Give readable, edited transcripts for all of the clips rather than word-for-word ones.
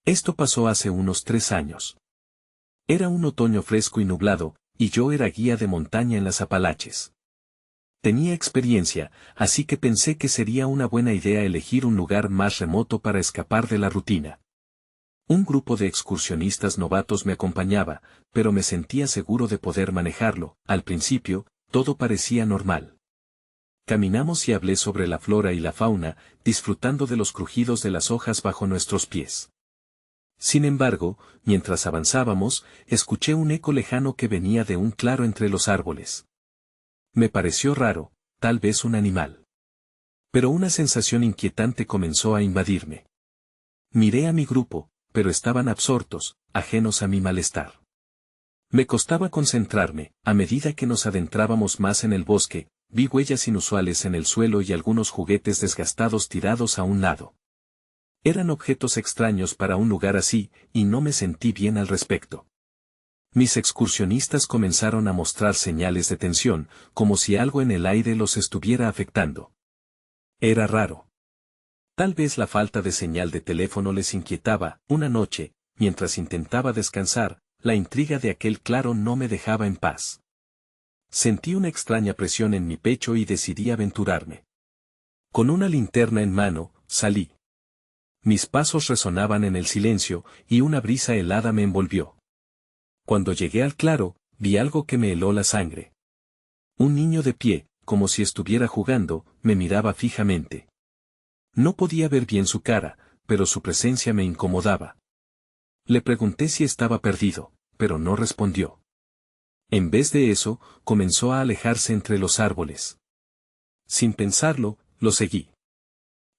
Esto pasó hace unos 3 años. Era un otoño fresco y nublado, y yo era guía de montaña en las Apalaches. Tenía experiencia, así que pensé que sería una buena idea elegir un lugar más remoto para escapar de la rutina. Un grupo de excursionistas novatos me acompañaba, pero me sentía seguro de poder manejarlo. Al principio, todo parecía normal. Caminamos y hablé sobre la flora y la fauna, disfrutando de los crujidos de las hojas bajo nuestros pies. Sin embargo, mientras avanzábamos, escuché un eco lejano que venía de un claro entre los árboles. Me pareció raro, tal vez un animal. Pero una sensación inquietante comenzó a invadirme. Miré a mi grupo, pero estaban absortos, ajenos a mi malestar. Me costaba concentrarme. A medida que nos adentrábamos más en el bosque, vi huellas inusuales en el suelo y algunos juguetes desgastados tirados a un lado. Eran objetos extraños para un lugar así, y no me sentí bien al respecto. Mis excursionistas comenzaron a mostrar señales de tensión, como si algo en el aire los estuviera afectando. Era raro. Tal vez la falta de señal de teléfono les inquietaba. Una noche, mientras intentaba descansar, la intriga de aquel claro no me dejaba en paz. Sentí una extraña presión en mi pecho y decidí aventurarme. Con una linterna en mano, salí. Mis pasos resonaban en el silencio, y una brisa helada me envolvió. Cuando llegué al claro, vi algo que me heló la sangre. Un niño de pie, como si estuviera jugando, me miraba fijamente. No podía ver bien su cara, pero su presencia me incomodaba. Le pregunté si estaba perdido, pero no respondió. En vez de eso, comenzó a alejarse entre los árboles. Sin pensarlo, lo seguí.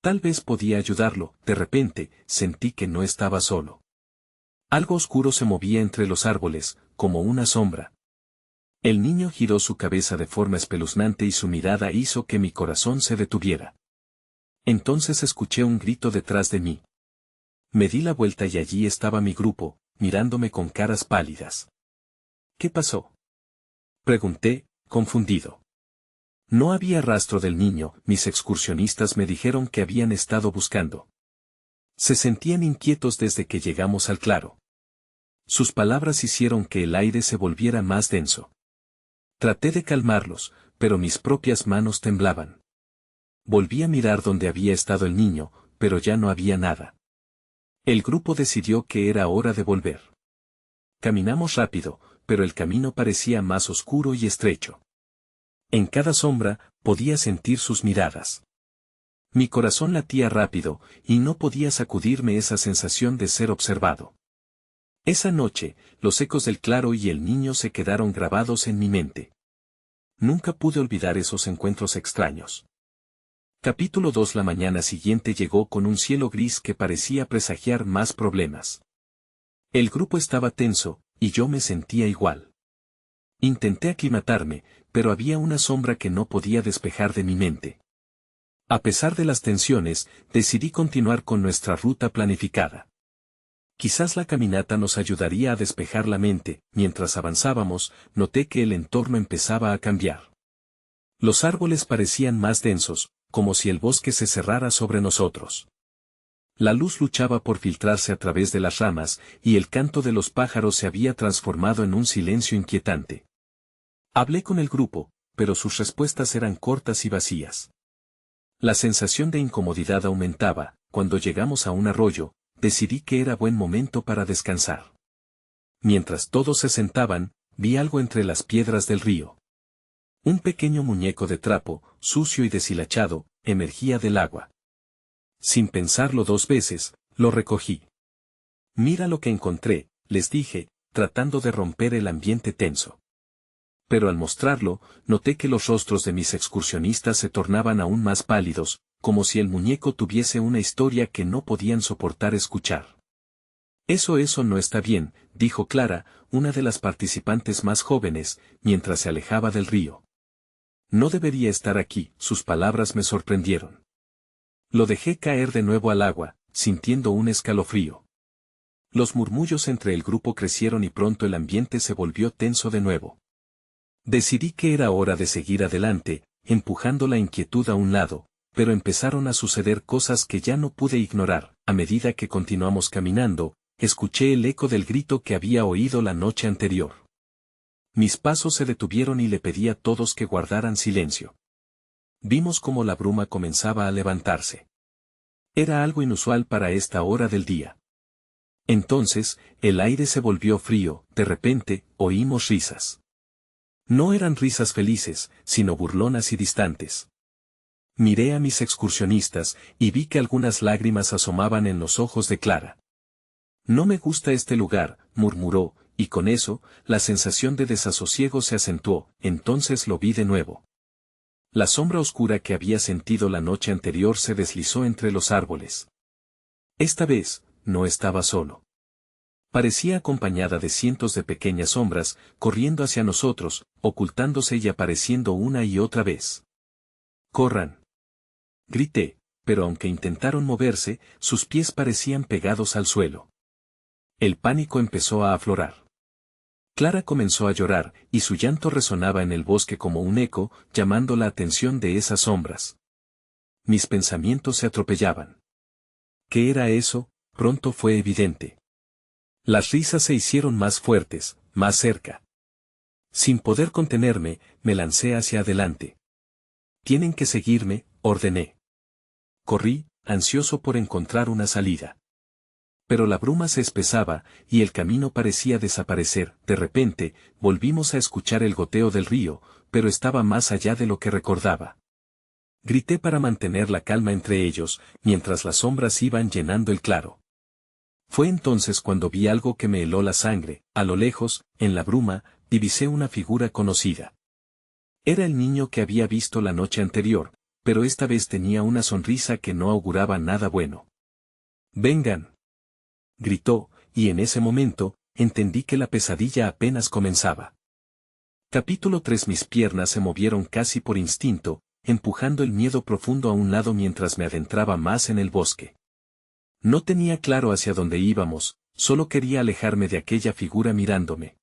Tal vez podía ayudarlo. De repente, sentí que no estaba solo. Algo oscuro se movía entre los árboles, como una sombra. El niño giró su cabeza de forma espeluznante y su mirada hizo que mi corazón se detuviera. Entonces escuché un grito detrás de mí. Me di la vuelta y allí estaba mi grupo, mirándome con caras pálidas. ¿Qué pasó?, pregunté, confundido. No había rastro del niño. Mis excursionistas me dijeron que habían estado buscando. Se sentían inquietos desde que llegamos al claro. Sus palabras hicieron que el aire se volviera más denso. Traté de calmarlos, pero mis propias manos temblaban. Volví a mirar donde había estado el niño, pero ya no había nada. El grupo decidió que era hora de volver. Caminamos rápido, pero el camino parecía más oscuro y estrecho. En cada sombra, podía sentir sus miradas. Mi corazón latía rápido, y no podía sacudirme esa sensación de ser observado. Esa noche, los ecos del claro y el niño se quedaron grabados en mi mente. Nunca pude olvidar esos encuentros extraños. Capítulo 2. La mañana siguiente llegó con un cielo gris que parecía presagiar más problemas. El grupo estaba tenso, y yo me sentía igual. Intenté aclimatarme, pero había una sombra que no podía despejar de mi mente. A pesar de las tensiones, decidí continuar con nuestra ruta planificada. Quizás la caminata nos ayudaría a despejar la mente. Mientras avanzábamos, noté que el entorno empezaba a cambiar. Los árboles parecían más densos, como si el bosque se cerrara sobre nosotros. La luz luchaba por filtrarse a través de las ramas, y el canto de los pájaros se había transformado en un silencio inquietante. Hablé con el grupo, pero sus respuestas eran cortas y vacías. La sensación de incomodidad aumentaba. Cuando llegamos a un arroyo, decidí que era buen momento para descansar. Mientras todos se sentaban, vi algo entre las piedras del río. Un pequeño muñeco de trapo, sucio y deshilachado, emergía del agua. Sin pensarlo 2 veces, lo recogí. Mira lo que encontré, les dije, tratando de romper el ambiente tenso. Pero al mostrarlo, noté que los rostros de mis excursionistas se tornaban aún más pálidos, como si el muñeco tuviese una historia que no podían soportar escuchar. Eso no está bien, dijo Clara, una de las participantes más jóvenes, mientras se alejaba del río. No debería estar aquí. Sus palabras me sorprendieron. Lo dejé caer de nuevo al agua, sintiendo un escalofrío. Los murmullos entre el grupo crecieron y pronto el ambiente se volvió tenso de nuevo. Decidí que era hora de seguir adelante, empujando la inquietud a un lado, pero empezaron a suceder cosas que ya no pude ignorar. A medida que continuamos caminando, escuché el eco del grito que había oído la noche anterior. Mis pasos se detuvieron y le pedí a todos que guardaran silencio. Vimos cómo la bruma comenzaba a levantarse. Era algo inusual para esta hora del día. Entonces, el aire se volvió frío, de repente, oímos risas. No eran risas felices, sino burlonas y distantes. Miré a mis excursionistas, y vi que algunas lágrimas asomaban en los ojos de Clara. No me gusta este lugar, murmuró, y con eso, la sensación de desasosiego se acentuó. Entonces lo vi de nuevo. La sombra oscura que había sentido la noche anterior se deslizó entre los árboles. Esta vez, no estaba solo. Parecía acompañada de cientos de pequeñas sombras, corriendo hacia nosotros, ocultándose y apareciendo una y otra vez. ¡Corran! Grité, pero aunque intentaron moverse, sus pies parecían pegados al suelo. El pánico empezó a aflorar. Clara comenzó a llorar, y su llanto resonaba en el bosque como un eco, llamando la atención de esas sombras. Mis pensamientos se atropellaban. ¿Qué era eso? Pronto fue evidente. Las risas se hicieron más fuertes, más cerca. Sin poder contenerme, me lancé hacia adelante. Tienen que seguirme, ordené. Corrí, ansioso por encontrar una salida. Pero la bruma se espesaba, y el camino parecía desaparecer. De repente, volvimos a escuchar el goteo del río, pero estaba más allá de lo que recordaba. Grité para mantener la calma entre ellos, mientras las sombras iban llenando el claro. Fue entonces cuando vi algo que me heló la sangre. A lo lejos, en la bruma, divisé una figura conocida. Era el niño que había visto la noche anterior, pero esta vez tenía una sonrisa que no auguraba nada bueno. «¡Vengan!», gritó, y en ese momento, entendí que la pesadilla apenas comenzaba. Capítulo 3. Mis piernas se movieron casi por instinto, empujando el miedo profundo a un lado mientras me adentraba más en el bosque. No tenía claro hacia dónde íbamos, solo quería alejarme de aquella figura mirándome.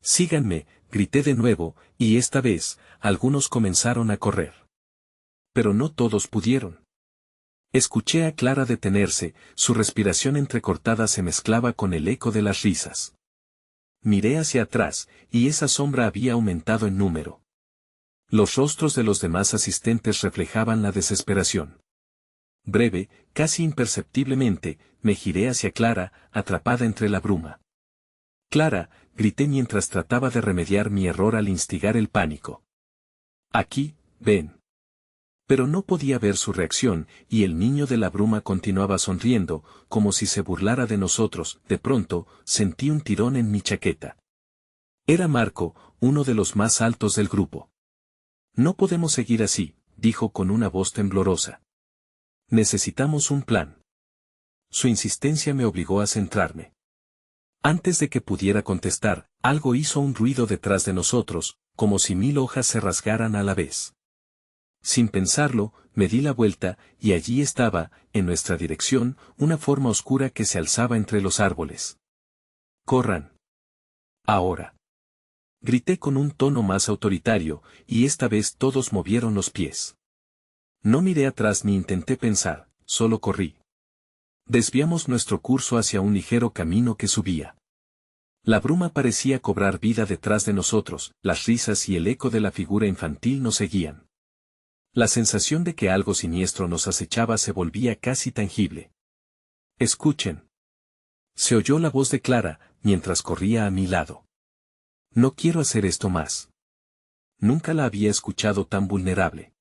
«Síganme», grité de nuevo, y esta vez, algunos comenzaron a correr. Pero no todos pudieron. Escuché a Clara detenerse, su respiración entrecortada se mezclaba con el eco de las risas. Miré hacia atrás, y esa sombra había aumentado en número. Los rostros de los demás asistentes reflejaban la desesperación. Breve, casi imperceptiblemente, me giré hacia Clara, atrapada entre la bruma. «Clara», grité mientras trataba de remediar mi error al instigar el pánico. «Aquí, ven». Pero no podía ver su reacción, y el niño de la bruma continuaba sonriendo, como si se burlara de nosotros. De pronto, sentí un tirón en mi chaqueta. Era Marco, uno de los más altos del grupo. «No podemos seguir así», dijo con una voz temblorosa. «Necesitamos un plan». Su insistencia me obligó a centrarme. Antes de que pudiera contestar, algo hizo un ruido detrás de nosotros, como si 1000 hojas se rasgaran a la vez. Sin pensarlo, me di la vuelta, y allí estaba, en nuestra dirección, una forma oscura que se alzaba entre los árboles. «¡Corran! Ahora!», grité con un tono más autoritario, y esta vez todos movieron los pies. No miré atrás ni intenté pensar, solo corrí. Desviamos nuestro curso hacia un ligero camino que subía. La bruma parecía cobrar vida detrás de nosotros, las risas y el eco de la figura infantil nos seguían. La sensación de que algo siniestro nos acechaba se volvía casi tangible. «Escuchen». Se oyó la voz de Clara, mientras corría a mi lado. «No quiero hacer esto más». Nunca la había escuchado tan vulnerable.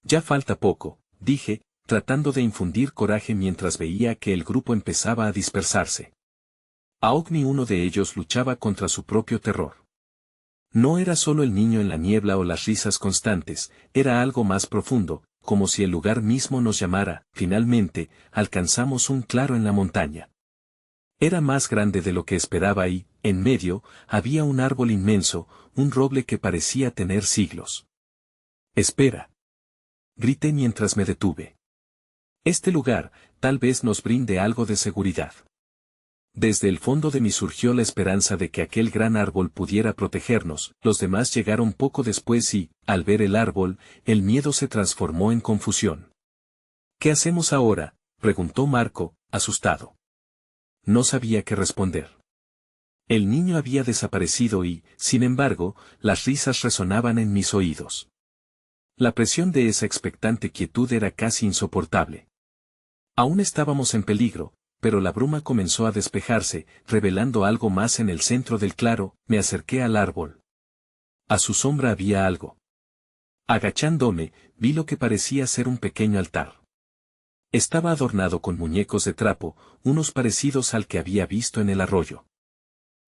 «Ya falta poco», dije, tratando de infundir coraje mientras veía que el grupo empezaba a dispersarse. Aog ni uno de ellos luchaba contra su propio terror. No era solo el niño en la niebla o las risas constantes, era algo más profundo, como si el lugar mismo nos llamara. Finalmente, alcanzamos un claro en la montaña. Era más grande de lo que esperaba y, en medio, había un árbol inmenso, un roble que parecía tener siglos. «Espera», grité mientras me detuve. «Este lugar, tal vez nos brinde algo de seguridad». Desde el fondo de mí surgió la esperanza de que aquel gran árbol pudiera protegernos. Los demás llegaron poco después y, al ver el árbol, el miedo se transformó en confusión. ¿Qué hacemos ahora?, preguntó Marco, asustado. No sabía qué responder. El niño había desaparecido y, sin embargo, las risas resonaban en mis oídos. La presión de esa expectante quietud era casi insoportable. Aún estábamos en peligro, pero la bruma comenzó a despejarse, revelando algo más en el centro del claro. Me acerqué al árbol. A su sombra había algo. Agachándome, vi lo que parecía ser un pequeño altar. Estaba adornado con muñecos de trapo, unos parecidos al que había visto en el arroyo.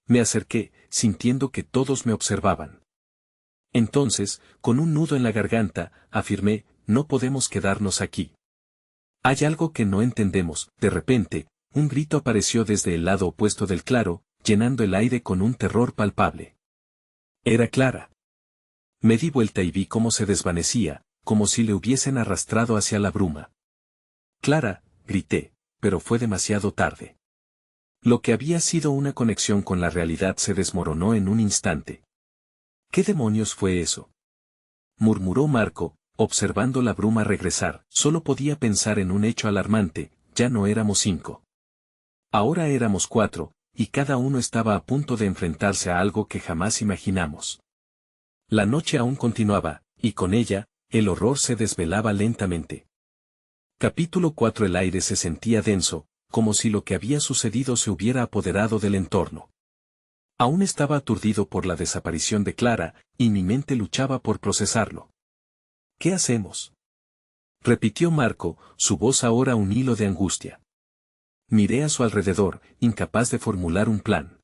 Me acerqué, sintiendo que todos me observaban. Entonces, con un nudo en la garganta, afirmé: no podemos quedarnos aquí. Hay algo que no entendemos. De repente, un grito apareció desde el lado opuesto del claro, llenando el aire con un terror palpable. Era Clara. Me di vuelta y vi cómo se desvanecía, como si le hubiesen arrastrado hacia la bruma. Clara, grité, pero fue demasiado tarde. Lo que había sido una conexión con la realidad se desmoronó en un instante. ¿Qué demonios fue eso?, murmuró Marco, observando la bruma regresar. Solo podía pensar en un hecho alarmante: ya no éramos 5. Ahora éramos 4, y cada uno estaba a punto de enfrentarse a algo que jamás imaginamos. La noche aún continuaba, y con ella, el horror se desvelaba lentamente. Capítulo 4. El aire se sentía denso, como si lo que había sucedido se hubiera apoderado del entorno. Aún estaba aturdido por la desaparición de Clara, y mi mente luchaba por procesarlo. ¿Qué hacemos?, repitió Marco, su voz ahora un hilo de angustia. Miré a su alrededor, incapaz de formular un plan.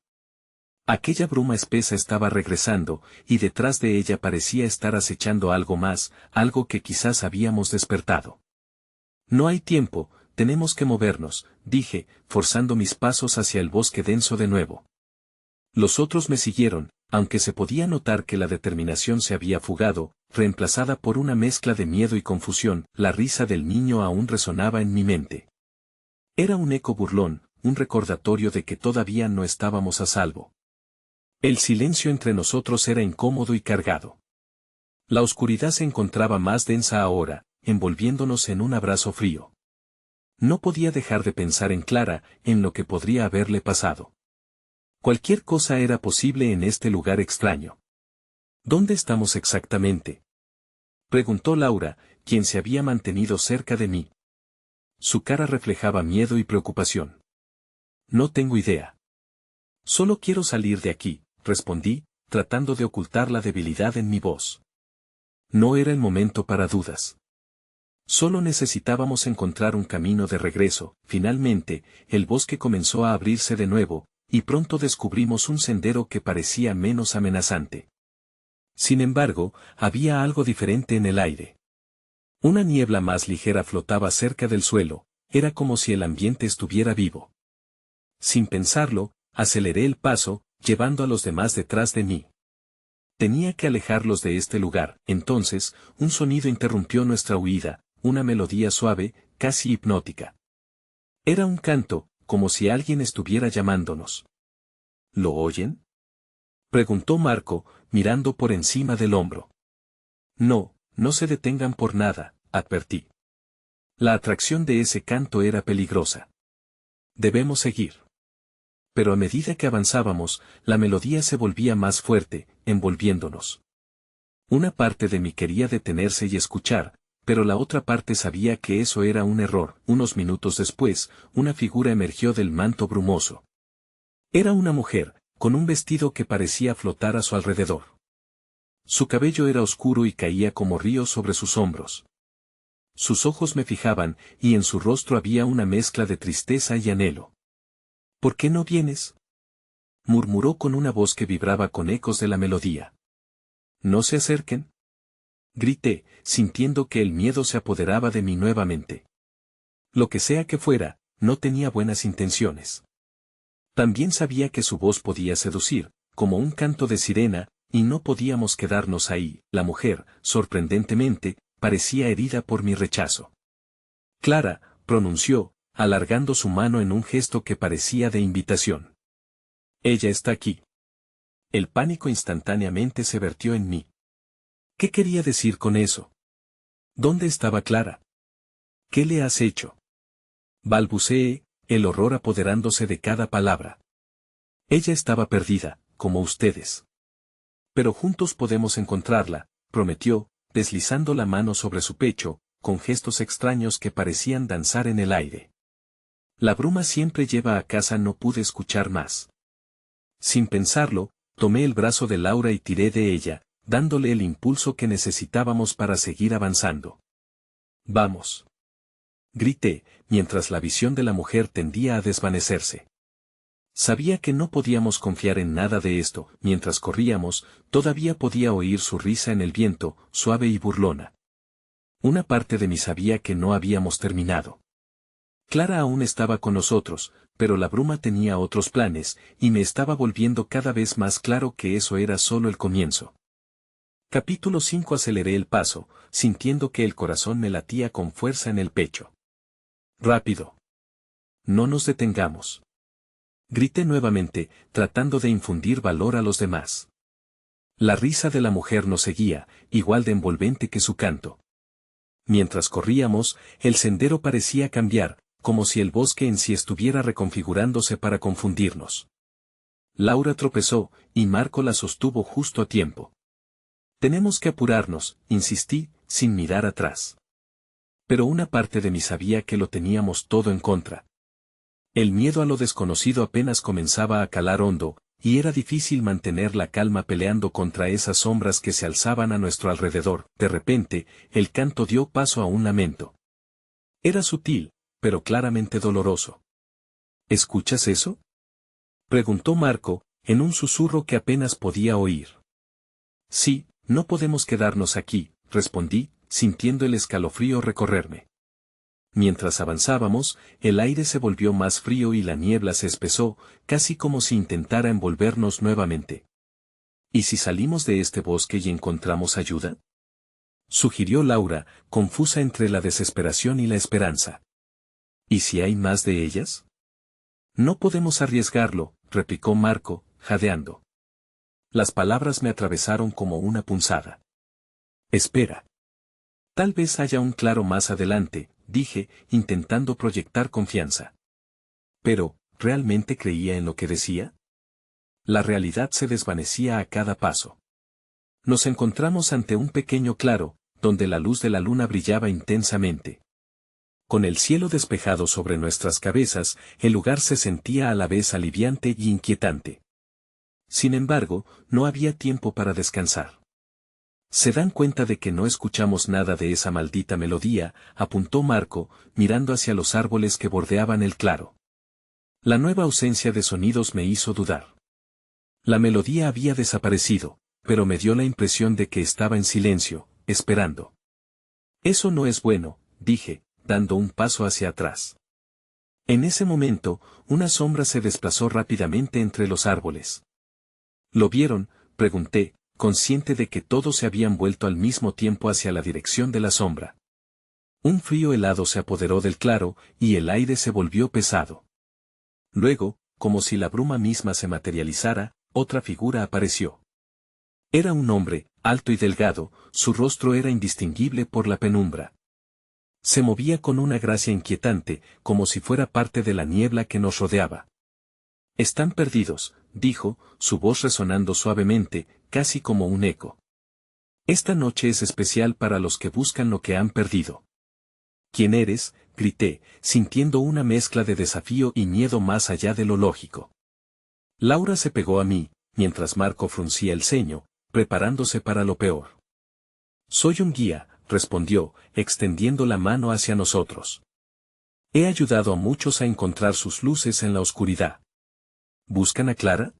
Aquella bruma espesa estaba regresando, y detrás de ella parecía estar acechando algo más, algo que quizás habíamos despertado. No hay tiempo, tenemos que movernos, dije, forzando mis pasos hacia el bosque denso de nuevo. Los otros me siguieron, aunque se podía notar que la determinación se había fugado, reemplazada por una mezcla de miedo y confusión. La risa del niño aún resonaba en mi mente. Era un eco burlón, un recordatorio de que todavía no estábamos a salvo. El silencio entre nosotros era incómodo y cargado. La oscuridad se encontraba más densa ahora, envolviéndonos en un abrazo frío. No podía dejar de pensar en Clara, en lo que podría haberle pasado. Cualquier cosa era posible en este lugar extraño. ¿Dónde estamos exactamente?, preguntó Laura, quien se había mantenido cerca de mí. Su cara reflejaba miedo y preocupación. No tengo idea. Solo quiero salir de aquí, respondí, tratando de ocultar la debilidad en mi voz. No era el momento para dudas. Solo necesitábamos encontrar un camino de regreso. Finalmente, el bosque comenzó a abrirse de nuevo, y pronto descubrimos un sendero que parecía menos amenazante. Sin embargo, había algo diferente en el aire. Una niebla más ligera flotaba cerca del suelo, era como si el ambiente estuviera vivo. Sin pensarlo, aceleré el paso, llevando a los demás detrás de mí. Tenía que alejarlos de este lugar. Entonces, un sonido interrumpió nuestra huida, una melodía suave, casi hipnótica. Era un canto, como si alguien estuviera llamándonos. ¿Lo oyen?, preguntó Marco, mirando por encima del hombro. No, no se detengan por nada, advertí. La atracción de ese canto era peligrosa. Debemos seguir. Pero a medida que avanzábamos, la melodía se volvía más fuerte, envolviéndonos. Una parte de mí quería detenerse y escuchar, pero la otra parte sabía que eso era un error. Unos minutos después, una figura emergió del manto brumoso. Era una mujer, con un vestido que parecía flotar a su alrededor. Su cabello era oscuro y caía como río sobre sus hombros. Sus ojos me fijaban, y en su rostro había una mezcla de tristeza y anhelo. ¿Por qué no vienes?, murmuró con una voz que vibraba con ecos de la melodía. ¿No se acerquen?, grité, sintiendo que el miedo se apoderaba de mí nuevamente. Lo que sea que fuera, no tenía buenas intenciones. También sabía que su voz podía seducir, como un canto de sirena, y no podíamos quedarnos ahí. La mujer, sorprendentemente, parecía herida por mi rechazo. Clara, pronunció, alargando su mano en un gesto que parecía de invitación. Ella está aquí. El pánico instantáneamente se vertió en mí. ¿Qué quería decir con eso? ¿Dónde estaba Clara? ¿Qué le has hecho? Balbuceé, el horror apoderándose de cada palabra. Ella estaba perdida, como ustedes. Pero juntos podemos encontrarla, prometió, deslizando la mano sobre su pecho, con gestos extraños que parecían danzar en el aire. La bruma siempre lleva a casa. No pude escuchar más. Sin pensarlo, tomé el brazo de Laura y tiré de ella, dándole el impulso que necesitábamos para seguir avanzando. Vamos. Grité, mientras la visión de la mujer tendía a desvanecerse. Sabía que no podíamos confiar en nada de esto. Mientras corríamos, todavía podía oír su risa en el viento, suave y burlona. Una parte de mí sabía que no habíamos terminado. Clara aún estaba con nosotros, pero la bruma tenía otros planes, y me estaba volviendo cada vez más claro que eso era solo el comienzo. Capítulo 5. Aceleré el paso, sintiendo que el corazón me latía con fuerza en el pecho. Rápido. No nos detengamos. Grité nuevamente, tratando de infundir valor a los demás. La risa de la mujer nos seguía, igual de envolvente que su canto. Mientras corríamos, el sendero parecía cambiar, como si el bosque en sí estuviera reconfigurándose para confundirnos. Laura tropezó, y Marco la sostuvo justo a tiempo. Tenemos que apurarnos, insistí, sin mirar atrás. Pero una parte de mí sabía que lo teníamos todo en contra. El miedo a lo desconocido apenas comenzaba a calar hondo, y era difícil mantener la calma peleando contra esas sombras que se alzaban a nuestro alrededor. De repente, el canto dio paso a un lamento. Era sutil, pero claramente doloroso. ¿Escuchas eso?, preguntó Marco, en un susurro que apenas podía oír. Sí, no podemos quedarnos aquí, respondí, sintiendo el escalofrío recorrerme. Mientras avanzábamos, el aire se volvió más frío y la niebla se espesó, casi como si intentara envolvernos nuevamente. ¿Y si salimos de este bosque y encontramos ayuda?, sugirió Laura, confusa entre la desesperación y la esperanza. ¿Y si hay más de ellas? No podemos arriesgarlo, replicó Marco, jadeando. Las palabras me atravesaron como una punzada. Espera. Tal vez haya un claro más adelante, dije, intentando proyectar confianza. Pero, ¿realmente creía en lo que decía? La realidad se desvanecía a cada paso. Nos encontramos ante un pequeño claro, donde la luz de la luna brillaba intensamente. Con el cielo despejado sobre nuestras cabezas, el lugar se sentía a la vez aliviante y inquietante. Sin embargo, no había tiempo para descansar. ¿Se dan cuenta de que no escuchamos nada de esa maldita melodía?, apuntó Marco, mirando hacia los árboles que bordeaban el claro. La nueva ausencia de sonidos me hizo dudar. La melodía había desaparecido, pero me dio la impresión de que estaba en silencio, esperando. Eso no es bueno, dije, dando un paso hacia atrás. En ese momento, una sombra se desplazó rápidamente entre los árboles. ¿Lo vieron?, pregunté, consciente de que todos se habían vuelto al mismo tiempo hacia la dirección de la sombra. Un frío helado se apoderó del claro, y el aire se volvió pesado. Luego, como si la bruma misma se materializara, otra figura apareció. Era un hombre, alto y delgado, su rostro era indistinguible por la penumbra. Se movía con una gracia inquietante, como si fuera parte de la niebla que nos rodeaba. Están perdidos, dijo, su voz resonando suavemente, casi como un eco. Esta noche es especial para los que buscan lo que han perdido. ¿Quién eres?, grité, sintiendo una mezcla de desafío y miedo más allá de lo lógico. Laura se pegó a mí, mientras Marco fruncía el ceño, preparándose para lo peor. Soy un guía, respondió, extendiendo la mano hacia nosotros. He ayudado a muchos a encontrar sus luces en la oscuridad. ¿Buscan a Clara?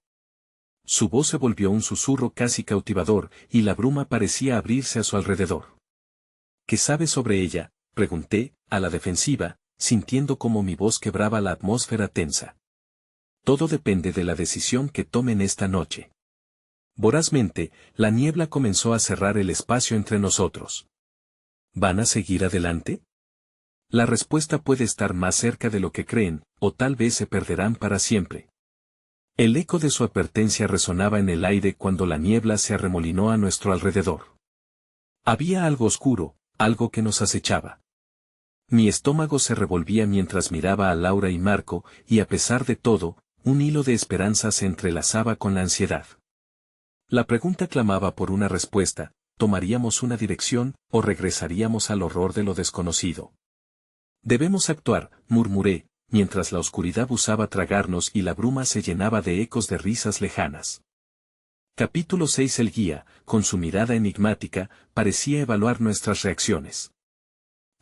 Su voz se volvió un susurro casi cautivador, y la bruma parecía abrirse a su alrededor. ¿Qué sabes sobre ella?, pregunté, a la defensiva, sintiendo como mi voz quebraba la atmósfera tensa. Todo depende de la decisión que tomen esta noche. Vorazmente, la niebla comenzó a cerrar el espacio entre nosotros. ¿Van a seguir adelante? La respuesta puede estar más cerca de lo que creen, o tal vez se perderán para siempre. El eco de su advertencia resonaba en el aire cuando la niebla se arremolinó a nuestro alrededor. Había algo oscuro, algo que nos acechaba. Mi estómago se revolvía mientras miraba a Laura y Marco, y a pesar de todo, un hilo de esperanza se entrelazaba con la ansiedad. La pregunta clamaba por una respuesta: ¿tomaríamos una dirección, o regresaríamos al horror de lo desconocido? Debemos actuar, murmuré, mientras la oscuridad buscaba tragarnos y la bruma se llenaba de ecos de risas lejanas. Capítulo 6. El guía, con su mirada enigmática, parecía evaluar nuestras reacciones.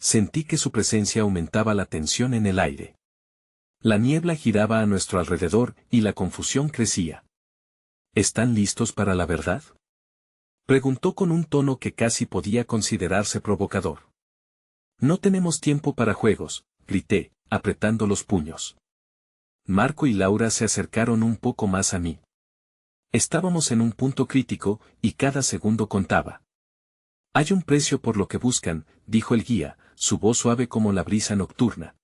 Sentí que su presencia aumentaba la tensión en el aire. La niebla giraba a nuestro alrededor y la confusión crecía. ¿Están listos para la verdad?, preguntó con un tono que casi podía considerarse provocador. No tenemos tiempo para juegos, grité, apretando los puños. Marco y Laura se acercaron un poco más a mí. Estábamos en un punto crítico, y cada segundo contaba. Hay un precio por lo que buscan, dijo el guía, su voz suave como la brisa nocturna.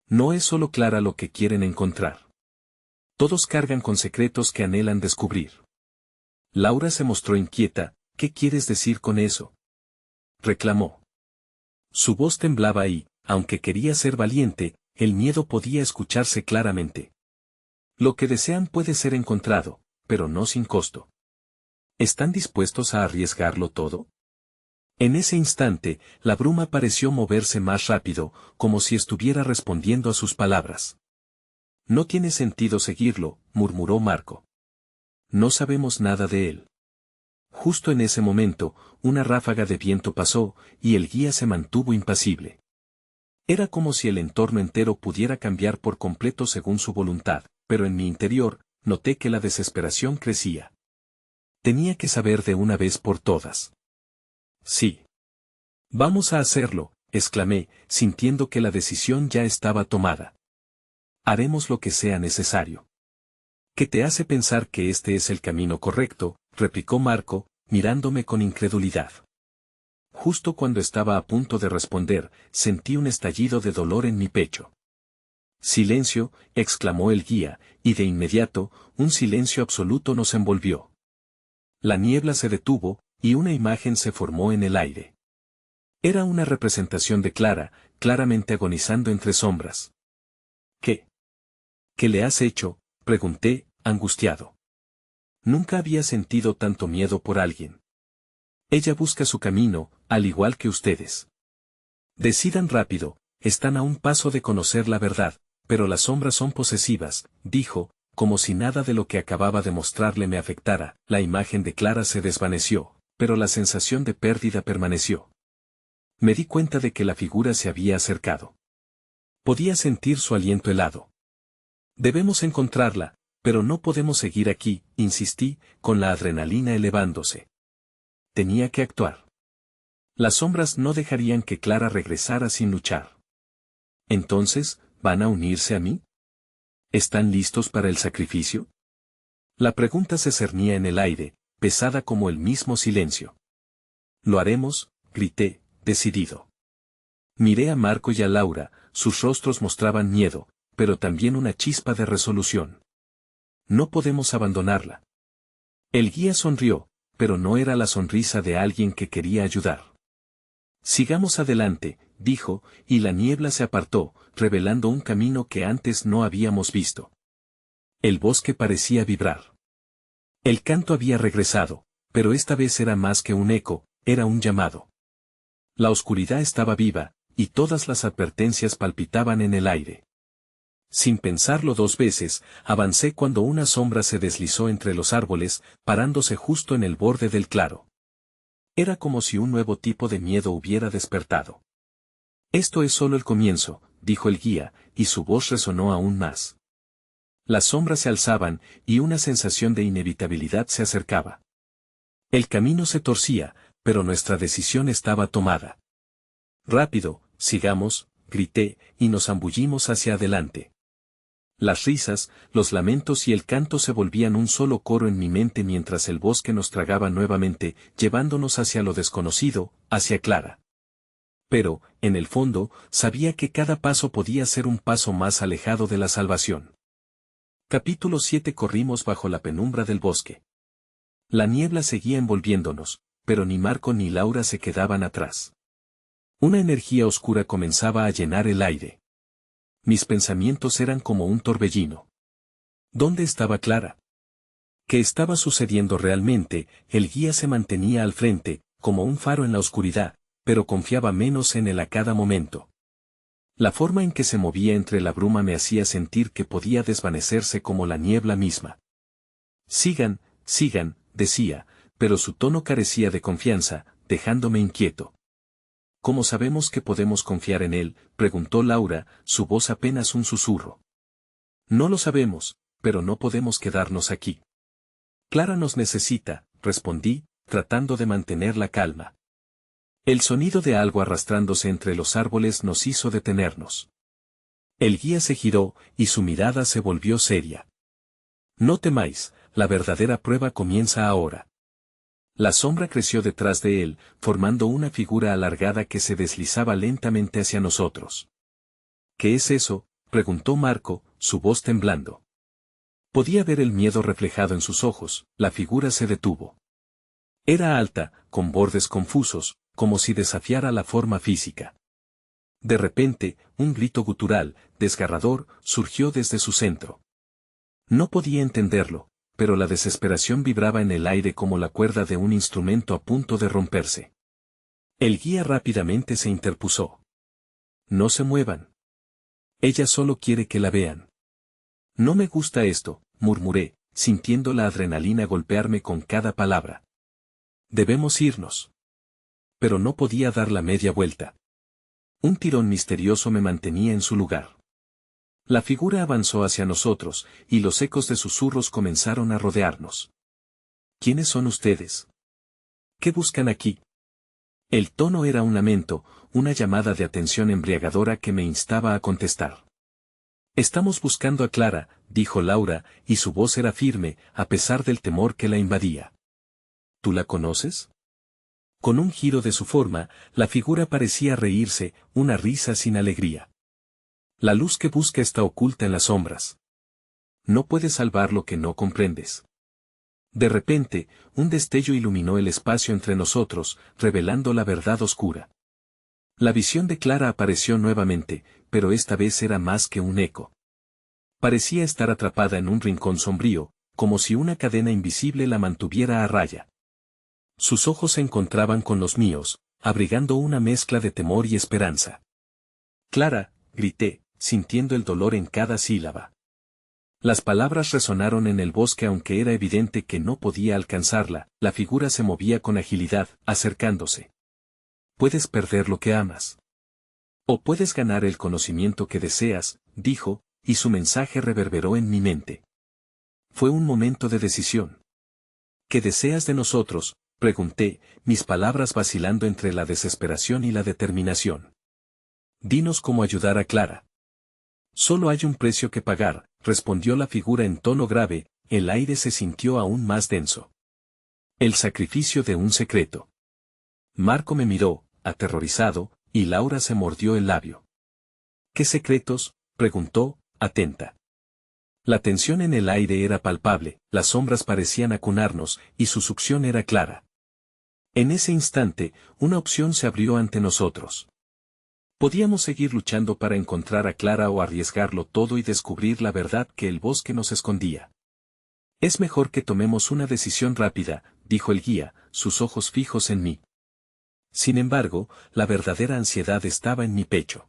No es solo Clara lo que quieren encontrar. Todos cargan con secretos que anhelan descubrir. Laura se mostró inquieta. ¿Qué quieres decir con eso?, reclamó. Su voz temblaba y, aunque quería ser valiente, el miedo podía escucharse claramente. Lo que desean puede ser encontrado, pero no sin costo. ¿Están dispuestos a arriesgarlo todo? En ese instante, la bruma pareció moverse más rápido, como si estuviera respondiendo a sus palabras. No tiene sentido seguirlo, murmuró Marco. No sabemos nada de él. Justo en ese momento, una ráfaga de viento pasó, y el guía se mantuvo impasible. Era como si el entorno entero pudiera cambiar por completo según su voluntad, pero en mi interior, noté que la desesperación crecía. Tenía que saber de una vez por todas. Sí. Vamos a hacerlo, exclamé, sintiendo que la decisión ya estaba tomada. Haremos lo que sea necesario. ¿Qué te hace pensar que este es el camino correcto?, replicó Marco, mirándome con incredulidad. Justo cuando estaba a punto de responder, sentí un estallido de dolor en mi pecho. Silencio, exclamó el guía, y de inmediato, un silencio absoluto nos envolvió. La niebla se detuvo, y una imagen se formó en el aire. Era una representación de Clara, claramente agonizando entre sombras. ¿Qué? ¿Qué le has hecho?, pregunté, angustiado. Nunca había sentido tanto miedo por alguien. Ella busca su camino, al igual que ustedes. Decidan rápido, están a un paso de conocer la verdad, pero las sombras son posesivas, dijo, como si nada de lo que acababa de mostrarle me afectara. La imagen de Clara se desvaneció, pero la sensación de pérdida permaneció. Me di cuenta de que la figura se había acercado. Podía sentir su aliento helado. Debemos encontrarla, pero no podemos seguir aquí, insistí, con la adrenalina elevándose. Tenía que actuar. Las sombras no dejarían que Clara regresara sin luchar. Entonces, ¿van a unirse a mí? ¿Están listos para el sacrificio? La pregunta se cernía en el aire, pesada como el mismo silencio. Lo haremos, grité, decidido. Miré a Marco y a Laura, sus rostros mostraban miedo, pero también una chispa de resolución. No podemos abandonarla. El guía sonrió, pero no era la sonrisa de alguien que quería ayudar. Sigamos adelante, dijo, y la niebla se apartó, revelando un camino que antes no habíamos visto. El bosque parecía vibrar. El canto había regresado, pero esta vez era más que un eco, era un llamado. La oscuridad estaba viva, y todas las advertencias palpitaban en el aire. Sin pensarlo dos veces, avancé cuando una sombra se deslizó entre los árboles, parándose justo en el borde del claro. Era como si un nuevo tipo de miedo hubiera despertado. Esto es solo el comienzo, dijo el guía, y su voz resonó aún más. Las sombras se alzaban, y una sensación de inevitabilidad se acercaba. El camino se torcía, pero nuestra decisión estaba tomada. Rápido, sigamos, grité, y nos zambullimos hacia adelante. Las risas, los lamentos y el canto se volvían un solo coro en mi mente mientras el bosque nos tragaba nuevamente, llevándonos hacia lo desconocido, hacia Clara. Pero, en el fondo, sabía que cada paso podía ser un paso más alejado de la salvación. Capítulo 7. Corrimos bajo la penumbra del bosque. La niebla seguía envolviéndonos, pero ni Marco ni Laura se quedaban atrás. Una energía oscura comenzaba a llenar el aire. Mis pensamientos eran como un torbellino. ¿Dónde estaba Clara? ¿Qué estaba sucediendo realmente? El guía se mantenía al frente, como un faro en la oscuridad, pero confiaba menos en él a cada momento. La forma en que se movía entre la bruma me hacía sentir que podía desvanecerse como la niebla misma. Sigan, sigan, decía, pero su tono carecía de confianza, dejándome inquieto. ¿Cómo sabemos que podemos confiar en él?, preguntó Laura, su voz apenas un susurro. No lo sabemos, pero no podemos quedarnos aquí. Clara nos necesita, respondí, tratando de mantener la calma. El sonido de algo arrastrándose entre los árboles nos hizo detenernos. El guía se giró, y su mirada se volvió seria. No temáis, la verdadera prueba comienza ahora. La sombra creció detrás de él, formando una figura alargada que se deslizaba lentamente hacia nosotros. ¿Qué es eso?, preguntó Marco, su voz temblando. Podía ver el miedo reflejado en sus ojos. La figura se detuvo. Era alta, con bordes confusos, como si desafiara la forma física. De repente, un grito gutural, desgarrador, surgió desde su centro. No podía entenderlo, pero la desesperación vibraba en el aire como la cuerda de un instrumento a punto de romperse. El guía rápidamente se interpuso. No se muevan. Ella solo quiere que la vean. No me gusta esto, murmuré, sintiendo la adrenalina golpearme con cada palabra. Debemos irnos. Pero no podía dar la media vuelta. Un tirón misterioso me mantenía en su lugar. La figura avanzó hacia nosotros, y los ecos de susurros comenzaron a rodearnos. ¿Quiénes son ustedes? ¿Qué buscan aquí? El tono era un lamento, una llamada de atención embriagadora que me instaba a contestar. Estamos buscando a Clara, dijo Laura, y su voz era firme, a pesar del temor que la invadía. ¿Tú la conoces? Con un giro de su forma, la figura parecía reírse, una risa sin alegría. La luz que busca está oculta en las sombras. No puedes salvar lo que no comprendes. De repente, un destello iluminó el espacio entre nosotros, revelando la verdad oscura. La visión de Clara apareció nuevamente, pero esta vez era más que un eco. Parecía estar atrapada en un rincón sombrío, como si una cadena invisible la mantuviera a raya. Sus ojos se encontraban con los míos, abrigando una mezcla de temor y esperanza. Clara, grité, sintiendo el dolor en cada sílaba. Las palabras resonaron en el bosque aunque era evidente que no podía alcanzarla. La figura se movía con agilidad, acercándose. Puedes perder lo que amas. O puedes ganar el conocimiento que deseas, dijo, y su mensaje reverberó en mi mente. Fue un momento de decisión. ¿Qué deseas de nosotros?, pregunté, mis palabras vacilando entre la desesperación y la determinación. Dinos cómo ayudar a Clara. Solo hay un precio que pagar, respondió la figura en tono grave. El aire se sintió aún más denso. El sacrificio de un secreto. Marco me miró, aterrorizado, y Laura se mordió el labio. ¿Qué secretos?, preguntó, atenta. La tensión en el aire era palpable, las sombras parecían acunarnos, y su succión era clara. En ese instante, una opción se abrió ante nosotros. Podíamos seguir luchando para encontrar a Clara o arriesgarlo todo y descubrir la verdad que el bosque nos escondía. Es mejor que tomemos una decisión rápida, dijo el guía, sus ojos fijos en mí. Sin embargo, la verdadera ansiedad estaba en mi pecho.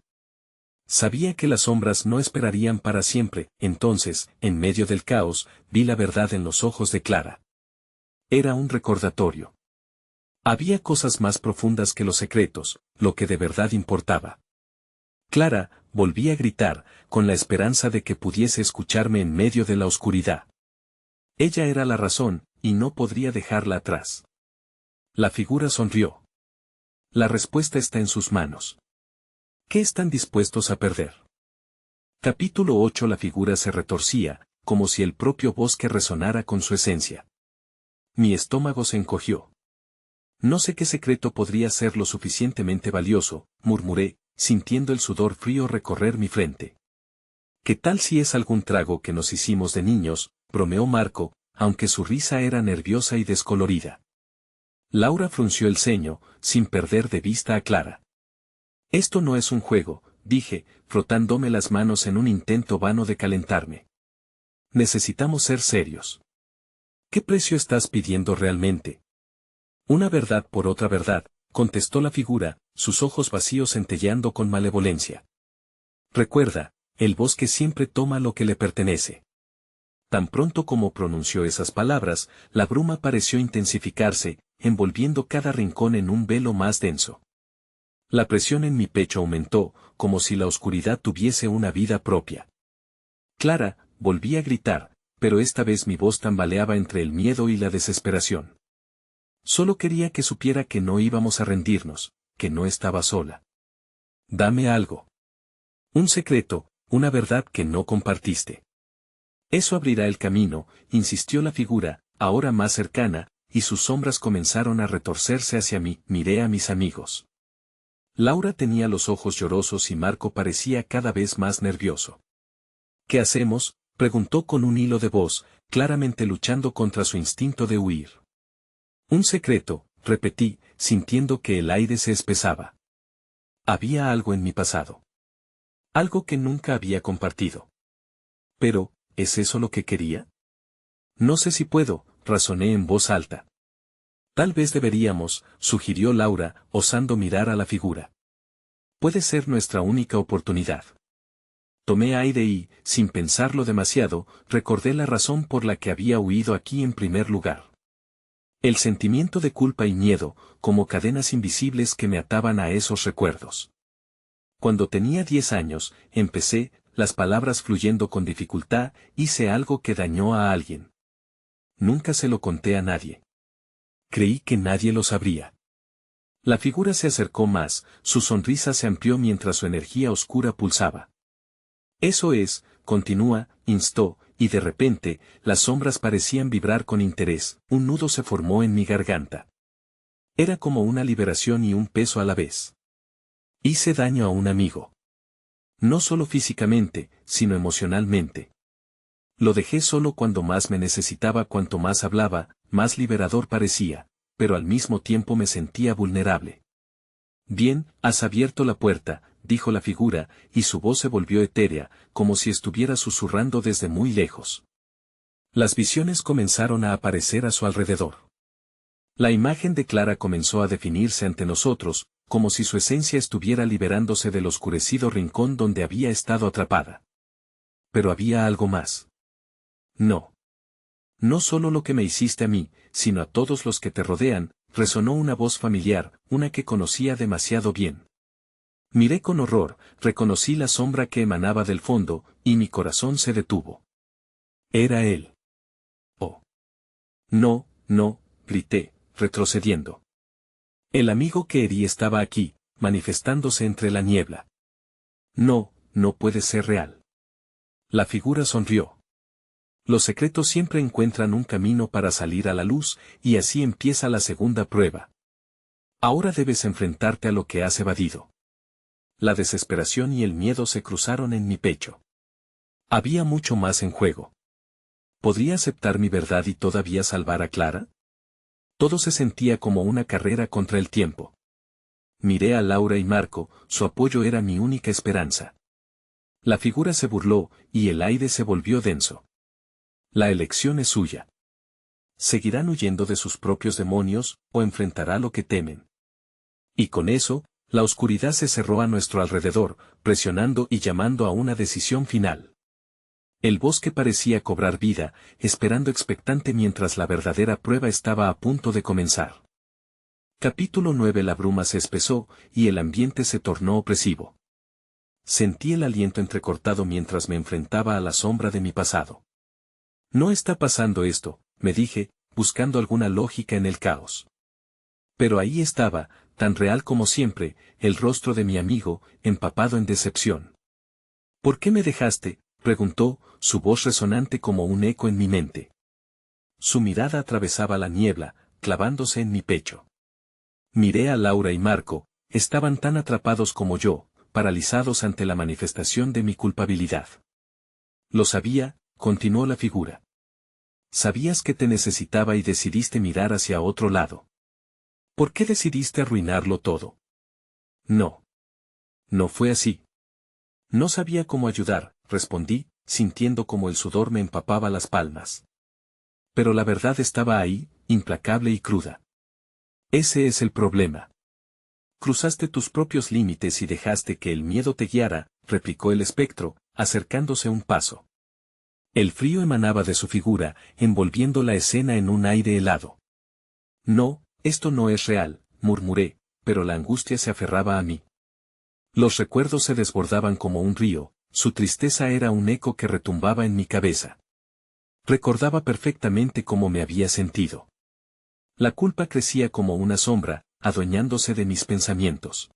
Sabía que las sombras no esperarían para siempre. Entonces, en medio del caos, vi la verdad en los ojos de Clara. Era un recordatorio. Había cosas más profundas que los secretos, lo que de verdad importaba. Clara, volví a gritar, con la esperanza de que pudiese escucharme en medio de la oscuridad. Ella era la razón, y no podría dejarla atrás. La figura sonrió. La respuesta está en sus manos. ¿Qué están dispuestos a perder? Capítulo 8. La figura se retorcía, como si el propio bosque resonara con su esencia. Mi estómago se encogió. No sé qué secreto podría ser lo suficientemente valioso, murmuré, sintiendo el sudor frío recorrer mi frente. ¿Qué tal si es algún trago que nos hicimos de niños?, bromeó Marco, aunque su risa era nerviosa y descolorida. Laura frunció el ceño, sin perder de vista a Clara. Esto no es un juego, dije, frotándome las manos en un intento vano de calentarme. Necesitamos ser serios. ¿Qué precio estás pidiendo realmente? Una verdad por otra verdad, contestó la figura, sus ojos vacíos centelleando con malevolencia. Recuerda, el bosque siempre toma lo que le pertenece. Tan pronto como pronunció esas palabras, la bruma pareció intensificarse, envolviendo cada rincón en un velo más denso. La presión en mi pecho aumentó, como si la oscuridad tuviese una vida propia. Clara, volví a gritar, pero esta vez mi voz tambaleaba entre el miedo y la desesperación. Solo quería que supiera que no íbamos a rendirnos, que no estaba sola. Dame algo. Un secreto, una verdad que no compartiste. Eso abrirá el camino, insistió la figura, ahora más cercana, y sus sombras comenzaron a retorcerse hacia mí. Miré a mis amigos. Laura tenía los ojos llorosos y Marco parecía cada vez más nervioso. ¿Qué hacemos?, preguntó con un hilo de voz, claramente luchando contra su instinto de huir. Un secreto, repetí, sintiendo que el aire se espesaba. Había algo en mi pasado. Algo que nunca había compartido. Pero, ¿es eso lo que quería? No sé si puedo, razoné en voz alta. Tal vez deberíamos, sugirió Laura, osando mirar a la figura. Puede ser nuestra única oportunidad. Tomé aire y, sin pensarlo demasiado, recordé la razón por la que había huido aquí en primer lugar. El sentimiento de culpa y miedo, como cadenas invisibles que me ataban a esos recuerdos. Cuando tenía 10 años, empecé, las palabras fluyendo con dificultad, hice algo que dañó a alguien. Nunca se lo conté a nadie. Creí que nadie lo sabría. La figura se acercó más, su sonrisa se amplió mientras su energía oscura pulsaba. Eso es, continúa, instó, y de repente, las sombras parecían vibrar con interés, un nudo se formó en mi garganta. Era como una liberación y un peso a la vez. Hice daño a un amigo. No solo físicamente, sino emocionalmente. Lo dejé solo cuando más me necesitaba. Cuanto más hablaba, más liberador parecía, pero al mismo tiempo me sentía vulnerable. Bien, has abierto la puerta, dijo la figura, y su voz se volvió etérea, como si estuviera susurrando desde muy lejos. Las visiones comenzaron a aparecer a su alrededor. La imagen de Clara comenzó a definirse ante nosotros, como si su esencia estuviera liberándose del oscurecido rincón donde había estado atrapada. Pero había algo más. No. No solo lo que me hiciste a mí, sino a todos los que te rodean, resonó una voz familiar, una que conocía demasiado bien. Miré con horror, reconocí la sombra que emanaba del fondo, y mi corazón se detuvo. Era él. Oh. No, no, grité, retrocediendo. El amigo que herí estaba aquí, manifestándose entre la niebla. No, no puede ser real. La figura sonrió. Los secretos siempre encuentran un camino para salir a la luz, y así empieza la segunda prueba. Ahora debes enfrentarte a lo que has evadido. La desesperación y el miedo se cruzaron en mi pecho. Había mucho más en juego. ¿Podría aceptar mi verdad y todavía salvar a Clara? Todo se sentía como una carrera contra el tiempo. Miré a Laura y Marco, su apoyo era mi única esperanza. La figura se burló, y el aire se volvió denso. La elección es suya. ¿Seguirán huyendo de sus propios demonios, o enfrentará lo que temen? Y con eso, la oscuridad se cerró a nuestro alrededor, presionando y llamando a una decisión final. El bosque parecía cobrar vida, esperando expectante mientras la verdadera prueba estaba a punto de comenzar. Capítulo 9. La bruma se espesó, y el ambiente se tornó opresivo. Sentí el aliento entrecortado mientras me enfrentaba a la sombra de mi pasado. No está pasando esto, me dije, buscando alguna lógica en el caos. Pero ahí estaba, tan real como siempre, el rostro de mi amigo, empapado en decepción. ¿Por qué me dejaste?, preguntó, su voz resonante como un eco en mi mente. Su mirada atravesaba la niebla, clavándose en mi pecho. Miré a Laura y Marco, estaban tan atrapados como yo, paralizados ante la manifestación de mi culpabilidad. Lo sabía, continuó la figura. Sabías que te necesitaba y decidiste mirar hacia otro lado. ¿Por qué decidiste arruinarlo todo? No. No fue así. No sabía cómo ayudar, respondí, sintiendo como el sudor me empapaba las palmas. Pero la verdad estaba ahí, implacable y cruda. Ese es el problema. Cruzaste tus propios límites y dejaste que el miedo te guiara, replicó el espectro, acercándose un paso. El frío emanaba de su figura, envolviendo la escena en un aire helado. No, esto no es real, murmuré, pero la angustia se aferraba a mí. Los recuerdos se desbordaban como un río, su tristeza era un eco que retumbaba en mi cabeza. Recordaba perfectamente cómo me había sentido. La culpa crecía como una sombra, adueñándose de mis pensamientos.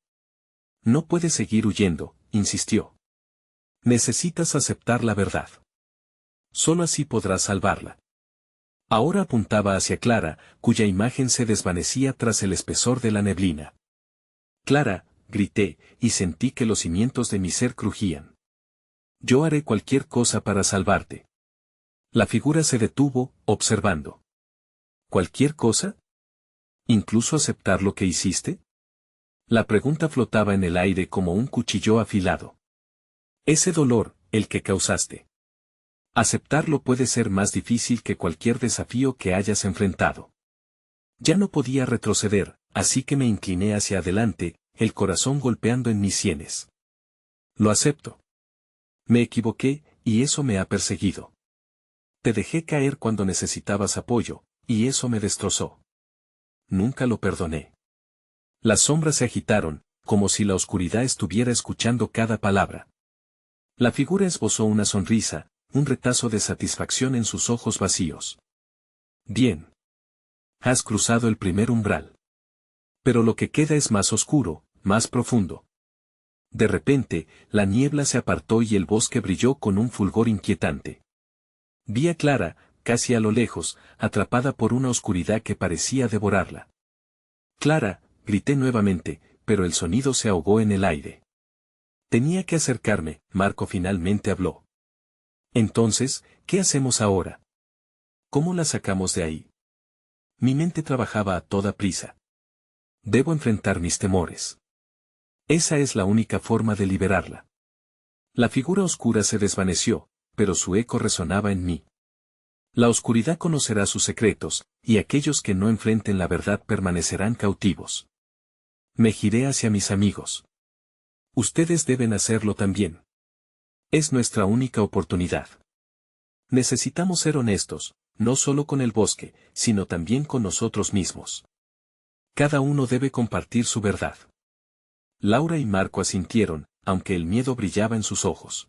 No puedes seguir huyendo, insistió. Necesitas aceptar la verdad. Solo así podrás salvarla. Ahora apuntaba hacia Clara, cuya imagen se desvanecía tras el espesor de la neblina. Clara, grité, y sentí que los cimientos de mi ser crujían. Yo haré cualquier cosa para salvarte. La figura se detuvo, observando. ¿Cualquier cosa? ¿Incluso aceptar lo que hiciste? La pregunta flotaba en el aire como un cuchillo afilado. Ese dolor, el que causaste. Aceptarlo puede ser más difícil que cualquier desafío que hayas enfrentado. Ya no podía retroceder, así que me incliné hacia adelante, el corazón golpeando en mis sienes. Lo acepto. Me equivoqué, y eso me ha perseguido. Te dejé caer cuando necesitabas apoyo, y eso me destrozó. Nunca lo perdoné. Las sombras se agitaron, como si la oscuridad estuviera escuchando cada palabra. La figura esbozó una sonrisa, un retazo de satisfacción en sus ojos vacíos. Bien. Has cruzado el primer umbral. Pero lo que queda es más oscuro, más profundo. De repente, la niebla se apartó y el bosque brilló con un fulgor inquietante. Vi a Clara, casi a lo lejos, atrapada por una oscuridad que parecía devorarla. Clara, grité nuevamente, pero el sonido se ahogó en el aire. Tenía que acercarme, Marco finalmente habló. Entonces, ¿qué hacemos ahora? ¿Cómo la sacamos de ahí? Mi mente trabajaba a toda prisa. Debo enfrentar mis temores. Esa es la única forma de liberarla. La figura oscura se desvaneció, pero su eco resonaba en mí. La oscuridad conocerá sus secretos, y aquellos que no enfrenten la verdad permanecerán cautivos. Me giré hacia mis amigos. Ustedes deben hacerlo también. Es nuestra única oportunidad. Necesitamos ser honestos, no solo con el bosque, sino también con nosotros mismos. Cada uno debe compartir su verdad. Laura y Marco asintieron, aunque el miedo brillaba en sus ojos.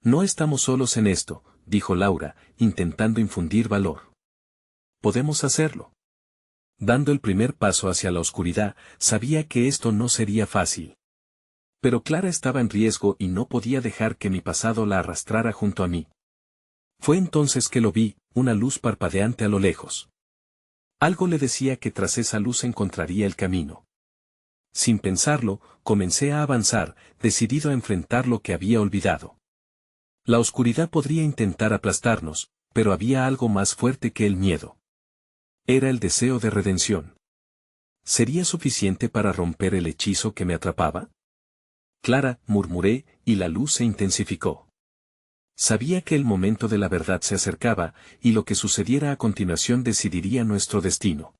No estamos solos en esto, dijo Laura, intentando infundir valor. Podemos hacerlo. Dando el primer paso hacia la oscuridad, sabía que esto no sería fácil. Pero Clara estaba en riesgo y no podía dejar que mi pasado la arrastrara junto a mí. Fue entonces que lo vi, una luz parpadeante a lo lejos. Algo le decía que tras esa luz encontraría el camino. Sin pensarlo, comencé a avanzar, decidido a enfrentar lo que había olvidado. La oscuridad podría intentar aplastarnos, pero había algo más fuerte que el miedo. Era el deseo de redención. ¿Sería suficiente para romper el hechizo que me atrapaba? Clara, murmuré, y la luz se intensificó. Sabía que el momento de la verdad se acercaba, y lo que sucediera a continuación decidiría nuestro destino.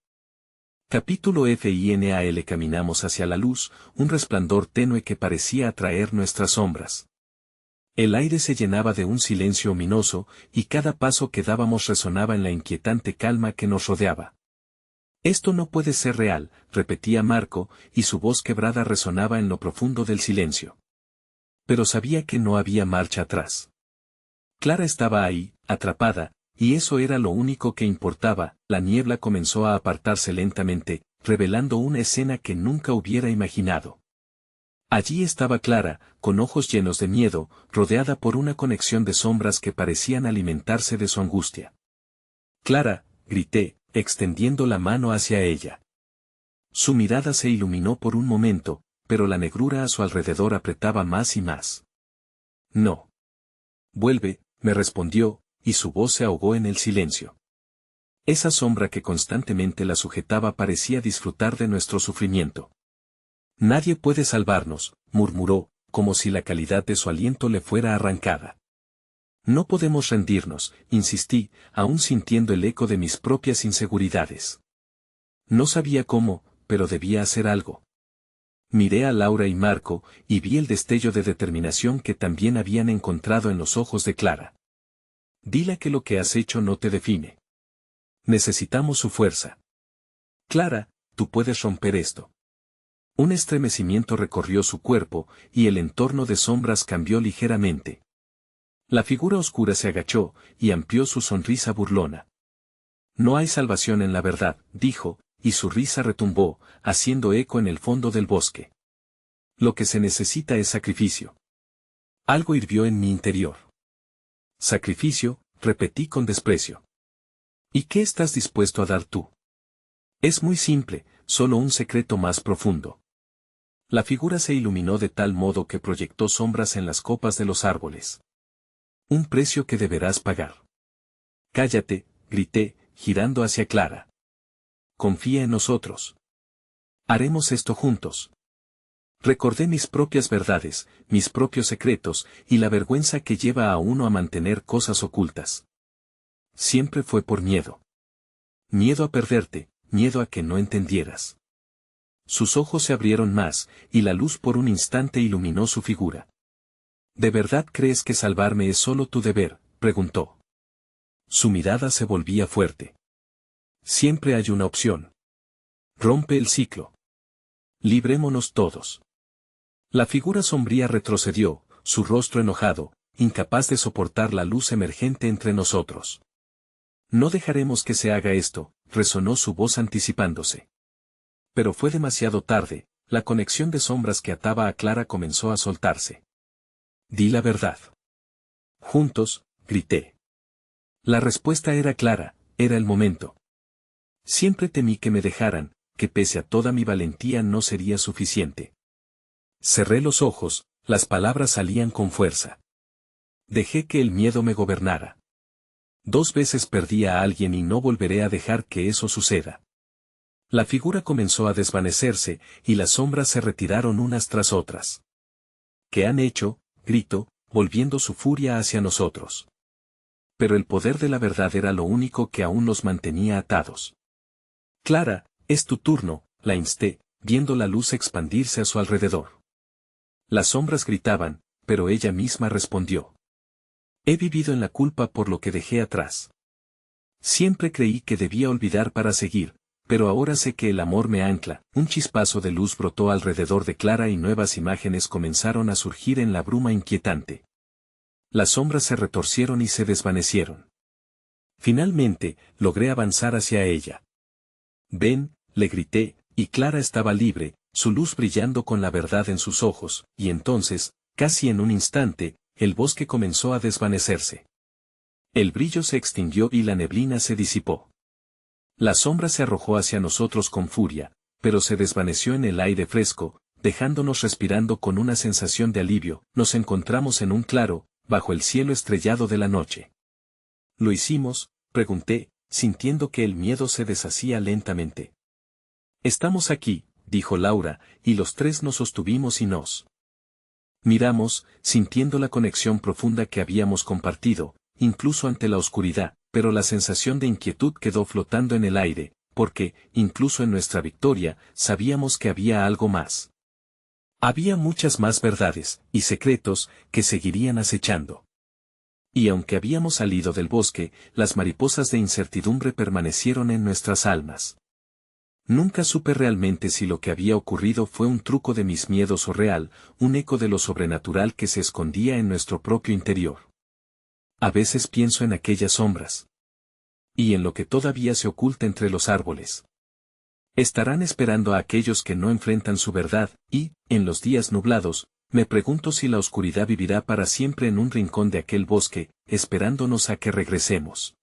Capítulo final. Caminamos hacia la luz, un resplandor tenue que parecía atraer nuestras sombras. El aire se llenaba de un silencio ominoso, y cada paso que dábamos resonaba en la inquietante calma que nos rodeaba. Esto no puede ser real, repetía Marco, y su voz quebrada resonaba en lo profundo del silencio. Pero sabía que no había marcha atrás. Clara estaba ahí, atrapada, y eso era lo único que importaba. La niebla comenzó a apartarse lentamente, revelando una escena que nunca hubiera imaginado. Allí estaba Clara, con ojos llenos de miedo, rodeada por una conexión de sombras que parecían alimentarse de su angustia. Clara, grité, extendiendo la mano hacia ella. Su mirada se iluminó por un momento, pero la negrura a su alrededor apretaba más y más. No. Vuelve, me respondió, y su voz se ahogó en el silencio. Esa sombra que constantemente la sujetaba parecía disfrutar de nuestro sufrimiento. Nadie puede salvarnos, murmuró, como si la calidad de su aliento le fuera arrancada. No podemos rendirnos, insistí, aún sintiendo el eco de mis propias inseguridades. No sabía cómo, pero debía hacer algo. Miré a Laura y Marco, y vi el destello de determinación que también habían encontrado en los ojos de Clara. Dile que lo que has hecho no te define. Necesitamos su fuerza. Clara, tú puedes romper esto. Un estremecimiento recorrió su cuerpo, y el entorno de sombras cambió ligeramente. La figura oscura se agachó, y amplió su sonrisa burlona. No hay salvación en la verdad, dijo, y su risa retumbó, haciendo eco en el fondo del bosque. Lo que se necesita es sacrificio. Algo hirvió en mi interior. Sacrificio, repetí con desprecio. ¿Y qué estás dispuesto a dar tú? Es muy simple, solo un secreto más profundo. La figura se iluminó de tal modo que proyectó sombras en las copas de los árboles. Un precio que deberás pagar. Cállate, grité, girando hacia Clara. Confía en nosotros. Haremos esto juntos. Recordé mis propias verdades, mis propios secretos, y la vergüenza que lleva a uno a mantener cosas ocultas. Siempre fue por miedo. Miedo a perderte, miedo a que no entendieras. Sus ojos se abrieron más, y la luz por un instante iluminó su figura. ¿De verdad crees que salvarme es solo tu deber?, preguntó. Su mirada se volvía fuerte. Siempre hay una opción. Rompe el ciclo. Librémonos todos. La figura sombría retrocedió, su rostro enojado, incapaz de soportar la luz emergente entre nosotros. No dejaremos que se haga esto, resonó su voz anticipándose. Pero fue demasiado tarde, la conexión de sombras que ataba a Clara comenzó a soltarse. Di la verdad. Juntos, grité. La respuesta era clara, era el momento. Siempre temí que me dejaran, que pese a toda mi valentía no sería suficiente. Cerré los ojos, las palabras salían con fuerza. Dejé que el miedo me gobernara. 2 veces perdí a alguien y no volveré a dejar que eso suceda. La figura comenzó a desvanecerse, y las sombras se retiraron unas tras otras. ¿Qué han hecho?, gritó, volviendo su furia hacia nosotros. Pero el poder de la verdad era lo único que aún nos mantenía atados. Clara, es tu turno, la insté, viendo la luz expandirse a su alrededor. Las sombras gritaban, pero ella misma respondió. He vivido en la culpa por lo que dejé atrás. Siempre creí que debía olvidar para seguir, pero ahora sé que el amor me ancla. Un chispazo de luz brotó alrededor de Clara y nuevas imágenes comenzaron a surgir en la bruma inquietante. Las sombras se retorcieron y se desvanecieron. Finalmente, logré avanzar hacia ella. Ven, le grité, y Clara estaba libre, su luz brillando con la verdad en sus ojos, y entonces, casi en un instante, el bosque comenzó a desvanecerse. El brillo se extinguió y la neblina se disipó. La sombra se arrojó hacia nosotros con furia, pero se desvaneció en el aire fresco, dejándonos respirando con una sensación de alivio. Nos encontramos en un claro, bajo el cielo estrellado de la noche. ¿Lo hicimos?, pregunté, sintiendo que el miedo se deshacía lentamente. Estamos aquí, dijo Laura, y los tres nos sostuvimos y nos miramos, sintiendo la conexión profunda que habíamos compartido, incluso ante la oscuridad, pero la sensación de inquietud quedó flotando en el aire, porque, incluso en nuestra victoria, sabíamos que había algo más. Había muchas más verdades y secretos que seguirían acechando. Y aunque habíamos salido del bosque, las mariposas de incertidumbre permanecieron en nuestras almas. Nunca supe realmente si lo que había ocurrido fue un truco de mis miedos o real, un eco de lo sobrenatural que se escondía en nuestro propio interior. A veces pienso en aquellas sombras. Y en lo que todavía se oculta entre los árboles. Estarán esperando a aquellos que no enfrentan su verdad, y, en los días nublados, me pregunto si la oscuridad vivirá para siempre en un rincón de aquel bosque, esperándonos a que regresemos.